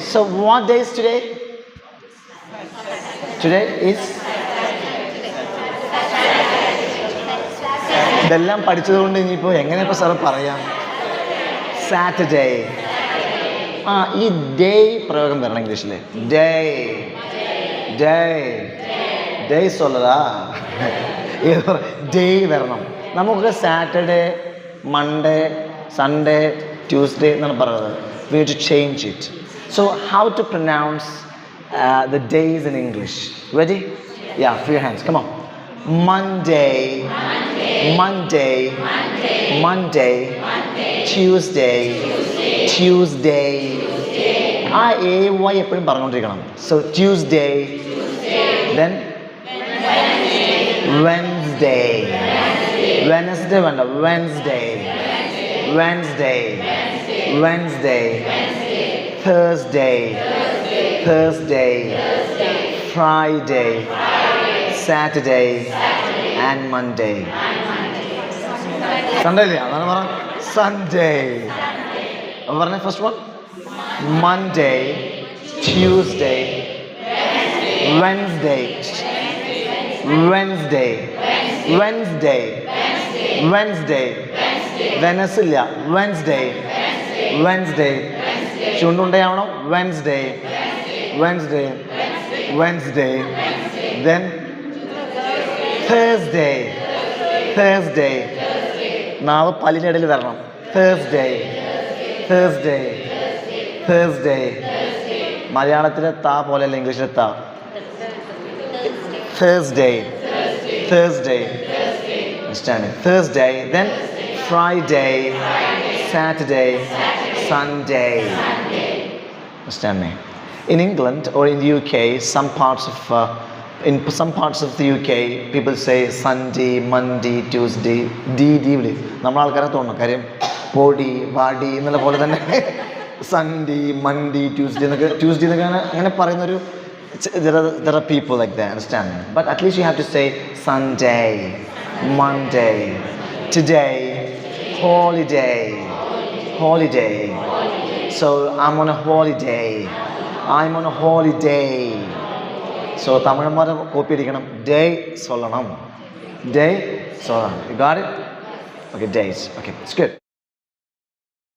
so what day is today? Today is ഇതെല്ലാം പഠിച്ചതുകൊണ്ട് ഇനിയിപ്പോൾ എങ്ങനെ ഇപ്പോൾ സാറ് പറയാം? സാറ്റർഡേ. ആ, ഈ ഡേ പ്രയോഗം വരണം ഇംഗ്ലീഷിൽ. ഡേ ഡേ ഡേ സൊല്ലതാ ഡേ വരണം. നമുക്ക് സാറ്റർഡേ, മൺഡേ, സൺഡേ, ട്യൂസ്ഡേ എന്നാണ് പറയുന്നത്. We have to change it. So how to pronounce the days in English? Ready? Yeah, free your hands. Come on. Monday, Monday, Monday, Tuesday, Tuesday. ആ AY എപ്പോഴും പറഞ്ഞുകൊണ്ടിരിക്കണം. So Tuesday, then Wednesday, Wednesday വേണ്ട, Wednesday, Wednesday, Wednesday, Thursday, Thursday, Friday, Saturday, and Monday. Sunday ഇല്ല, അതാണ് പറ. Sunday. അപ്പോൾ പറഞ്ഞ first one Monday, Tuesday, Wednesday, Wednesday, Wednesday, Wednesday, Wednesday ഇല്ല, Wednesday, Wednesday, ചുണ്ടുണ്ടാവണം. Wednesday, Wednesday, Wednesday, then Thursday, Thursday, നാവ് പല്ലിനിടയിൽ വരണം. Thursday, Thursday, Thursday. മലയാളത്തിലെ താ പോലെയല്ല ഇംഗ്ലീഷിലെ താ. Thursday, Thursday, understand? Thursday, then Friday, Saturday, Sunday. Understand me? In England or in the UK, some parts of the UK, people say Sunday, Monday, Tuesday, D. നമ്മൾ ആൾക്കാരെ തോന്നണം, കാര്യം പൊടി വാടി എന്നുള്ള പോലെ തന്നെ സൺഡേ, മൺഡേ, ട്യൂസ്ഡേ എന്നൊക്കെ അങ്ങനെ പറയുന്നൊരു there are people like that, understand me? But at least you have to say Sunday, Monday, today, holiday, holiday. So I'm on a holiday, I'm on a holiday. So തമിഴന്മാരെ copy അടിക്കണം. ഡേ சொல்லണം, ഡേ சொல்லണം. You got it? Okay, days. Okay, it's good.